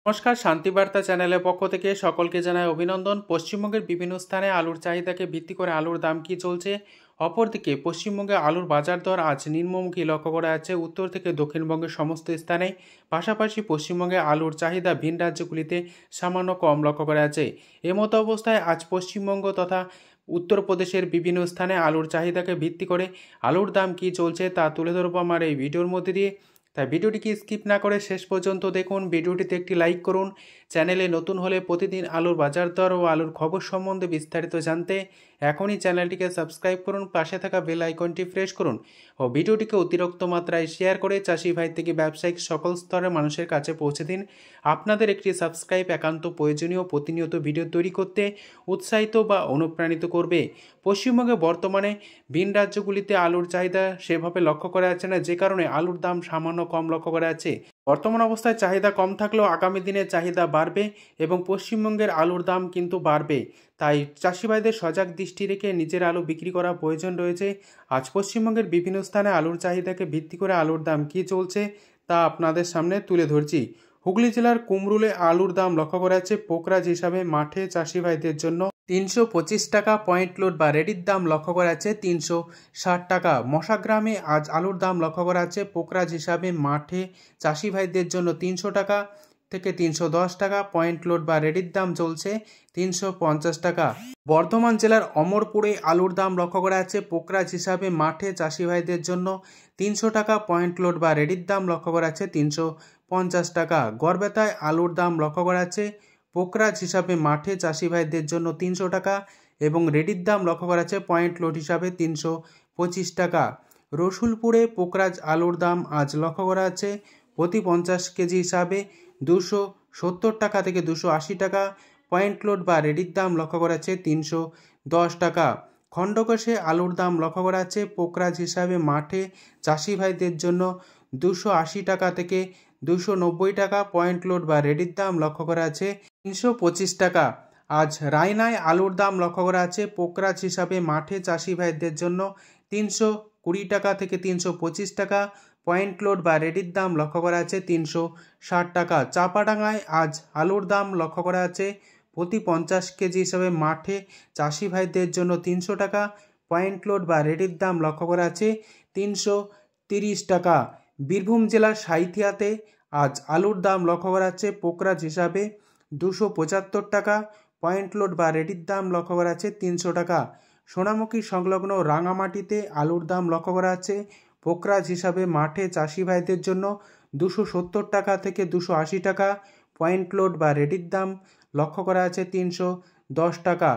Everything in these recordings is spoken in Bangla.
নমস্কার, শান্তিবার্তা চ্যানেলের পক্ষ থেকে সকলকে জানাই অভিনন্দন। পশ্চিমবঙ্গের বিভিন্ন স্থানে আলুর চাহিদাকে ভিত্তি করে আলুর দাম কী চলছে, অপরদিকে পশ্চিমবঙ্গে আলুর বাজার দর আজ নিম্নমুখী লক্ষ্য করা যাচ্ছে উত্তর থেকে দক্ষিণবঙ্গের সমস্ত স্থানে। পাশাপাশি পশ্চিমবঙ্গে আলুর চাহিদা ভিন রাজ্যগুলিতে সামান্য কম লক্ষ্য করা যাচ্ছে। এমতো অবস্থায় আজ পশ্চিমবঙ্গ তথা উত্তরপ্রদেশের বিভিন্ন স্থানে আলুর চাহিদাকে ভিত্তি করে আলুর দাম কী চলছে তা তুলে ধরবো আমার এই ভিডিওর মধ্যে দিয়ে। তাই ভিডিওটিকে স্কিপ না করে শেষ পর্যন্ত দেখুন। ভিডিওটিতে একটি লাইক করুন। চ্যানেলে নতুন হলে প্রতিদিন আলুর বাজার দর ও আলুর খবর সম্বন্ধে বিস্তারিত জানতে এখনই চ্যানেলটিকে সাবস্ক্রাইব করুন, পাশে থাকা বেল আইকনটি প্রেস করুন ও ভিডিওটিকে অতিরিক্ত মাত্রায় শেয়ার করে চাষি ভাই থেকে ব্যবসায়িক সকল স্তরের মানুষের কাছে পৌঁছে দিন। আপনাদের একটি সাবস্ক্রাইব একান্ত প্রয়োজনীয়, প্রতিনিয়ত ভিডিও তৈরি করতে উৎসাহিত বা অনুপ্রাণিত করবে। পশ্চিমবঙ্গে বর্তমানে ভিন রাজ্যগুলিতে আলুর চাহিদা সেভাবে লক্ষ্য করা যাচ্ছে না, যে কারণে আলুর দাম সামান্য কম লক্ষ্য করা যাচ্ছে। বর্তমান অবস্থায় চাহিদা কম থাকলেও আগামী দিনে চাহিদা বাড়বে এবং পশ্চিমবঙ্গের আলুর দাম কিন্তু বাড়বে। তাই চাষি ভাইদের সজাগ দৃষ্টি রেখে নিজের আলু বিক্রি করা প্রয়োজন রয়েছে। আজ পশ্চিমবঙ্গের বিভিন্ন স্থানে আলুর চাহিদাকে ভিত্তি করে আলুর দাম কী চলছে তা আপনাদের সামনে তুলে ধরছি। হুগলি জেলার কুমরুলে আলুর দাম লক্ষ্য করা যাচ্ছে পোকরাজ হিসাবে মাঠে চাষি ভাইদের জন্য 325 টাকা, পয়েন্ট লোড বা রেডির দাম লক্ষ্য করা যাচ্ছে 360 টাকা। মশাগ্রামে আজ আলুর দাম লক্ষ্য করা যাচ্ছে পোকরাজ হিসাবে মাঠে চাষি ভাইদের জন্য 300 টাকা থেকে 310 টাকা, পয়েন্ট লোড বা রেডির দাম চলছে 350 টাকা। বর্ধমান জেলার অমরপুরে আলুর দাম লক্ষ্য করা যাচ্ছে পোকরাজ হিসাবে মাঠে চাষি ভাইদের জন্য 300 টাকা, পয়েন্ট লোড বা রেডির দাম লক্ষ্য করা যাচ্ছে 350 টাকা। গড়বেতায় আলুর দাম লক্ষ্য করা যাচ্ছে পোকরাজ হিসাবে মাঠে চাষি ভাইদের জন্য 300 টাকা এবং রেডির দাম লক্ষ্য করা যাচ্ছে পয়েন্ট লোড হিসাবে 325 টাকা। রসুলপুরে পোকরাজ আলুর দাম আজ লক্ষ্য করা যাচ্ছে প্রতি 50 কেজি হিসাবে 270 টাকা থেকে 280 টাকা, পয়েন্ট লোড বা রেডির দাম লক্ষ্য করা যাচ্ছে 310 টাকা। খণ্ডকোষে আলুর দাম লক্ষ্য করা যাচ্ছে পোকরাজ হিসাবে মাঠে চাষি ভাইদের জন্য 280 টাকা থেকে 290 টাকা, পয়েন্ট লোড বা রেডির দাম লক্ষ্য করা আছে 325 টাকা। আজ রায়নায় আলুর দাম লক্ষ্য করা আছে পোকরাজ হিসাবে মাঠে চাষি ভাইদের জন্য 320 টাকা থেকে 325 টাকা, পয়েন্ট লোড বা রেডির দাম লক্ষ্য করা আছে 360 টাকা। চাপাডাঙ্গায় আজ আলুর দাম লক্ষ্য করা আছে প্রতি 50 কেজি হিসাবে মাঠে চাষি ভাইদের জন্য 300 টাকা, পয়েন্ট লোড বা রেডির দাম লক্ষ্য করা আছে 330 টাকা। বীরভূম জেলার সাঁইথিয়াতে আজ আলুর দাম লক্ষ্য করা যাচ্ছে পোকরাজ হিসাবে 275 টাকা, পয়েন্ট লোড বা রেডির দাম লক্ষ্য করা যাচ্ছে 300 টাকা। সোনামুখী সংলগ্ন রাঙামাটিতে আলুর দাম লক্ষ্য করা যাচ্ছে পোকরাজ হিসাবে মাঠে চাষি ভাইদের জন্য 270 টাকা থেকে 280 টাকা, পয়েন্ট লোড বা রেডির দাম লক্ষ্য করা আছে 310 টাকা।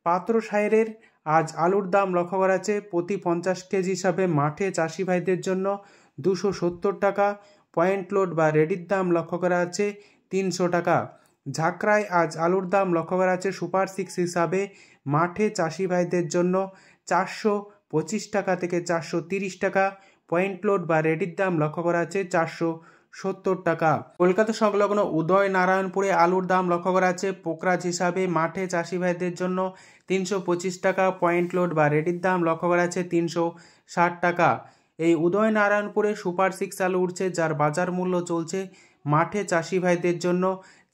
পাত্রসাহেরের আজ আলুর দাম লক্ষ্য করা আছে প্রতি 50 কেজি হিসাবে মাঠে চাষি ভাইদের জন্য 270 টাকা, পয়েন্ট লোড বা রেডির দাম লক্ষ্য করা আছে 300 টাকা। ঝাঁকড়ায় আজ আলুর দাম লক্ষ্য করা আছে সুপার 6 হিসাবে মাঠে চাষি ভাইদের জন্য 425 টাকা থেকে 430 টাকা, পয়েন্ট লোড বা রেডির দাম লক্ষ্য করা আছে 470 টাকা। কলকাতা সংলগ্ন উদয় নারায়ণপুরে আলুর দাম লক্ষ্য করা আছে পোকরাজ হিসাবে মাঠে চাষি ভাইদের জন্য 325 টাকা, পয়েন্ট লোড বা রেডির দাম লক্ষ্য করা আছে 360 টাকা। এই উদয় নারায়ণপুরে সুপার 6 আলু উঠছে, যার বাজার মূল্য চলছে মাঠে চাষি ভাইদের জন্য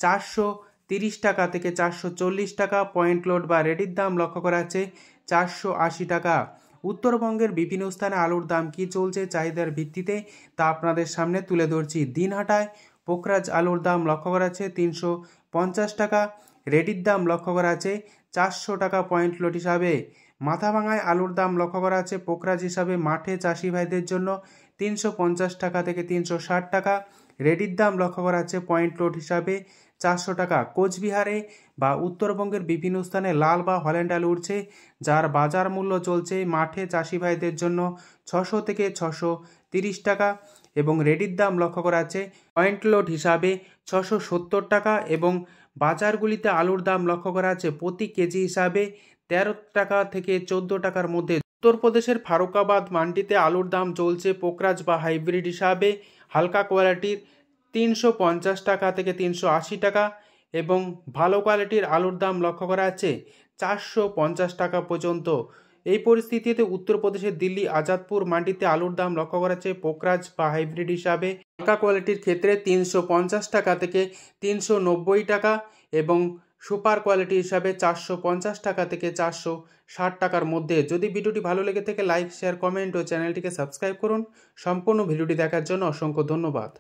430 টাকা থেকে 440 টাকা, পয়েন্ট লোড বা রেডির দাম লক্ষ্য করা আছে 480 টাকা। উত্তরবঙ্গের বিভিন্ন স্থানে আলুর দাম কী চলছে চাহিদার ভিত্তিতে তা আপনাদের সামনে তুলে ধরছি। দিনহাটায় পোকরাজ আলুর দাম লক্ষ্য করা আছে 350 টাকা, রেডির দাম লক্ষ্য করা আছে 400 টাকা, পয়েন্ট লোড হিসাবে। মাথাভাঙায় আলুর দাম লক্ষ্য করা আছে পোকরাজ হিসাবে মাঠে চাষি ভাইদের জন্য 350 টাকা থেকে 360 টাকা, রেডির দাম লক্ষ্য করা আছে পয়েন্ট লোড হিসাবে 400 টাকা। কোচবিহারে বা উত্তরবঙ্গের বিভিন্ন স্থানে লাল বা হল্যান্ড আলু উঠছে, যার বাজার মূল্য চলছে মাঠে চাষি ভাইদের জন্য 600 থেকে 630 টাকা এবং রেডির দাম লক্ষ্য করা আছে পয়েন্ট লোড হিসাবে 670 টাকা এবং বাজারগুলিতে আলুর দাম লক্ষ্য করা আছে প্রতি কেজি হিসাবে 13 টাকা থেকে 14 টাকার মধ্যে। উত্তরপ্রদেশের ফারুকাবাদ মান্ডিতে আলুর দাম চলছে পোকরাজ বা হাইব্রিড হিসাবে হালকা কোয়ালিটির 350 টাকা থেকে 380 টাকা এবং ভালো কোয়ালিটির আলুর দাম লক্ষ্য করা আছে 450 টাকা পর্যন্ত এই পরিস্থিতিতে উত্তরপ্রদেশের দিল্লি আজাদপুর মান্ডিতে আলুর দাম লক্ষ্য করা যাচ্ছে পোকরাজ বা হাইব্রিড হিসাবে হালকা কোয়ালিটির ক্ষেত্রে 350 টাকা থেকে 390 টাকা এবং সুপার কোয়ালিটি হিসাবে 450 টাকা থেকে 460 টাকার মধ্যে। যদি ভিডিওটি ভালো লেগে থাকে লাইক শেয়ার কমেন্ট ও চ্যানেলটিকে সাবস্ক্রাইব করুন। সম্পূর্ণ ভিডিওটি দেখার জন্য অসংখ্য ধন্যবাদ।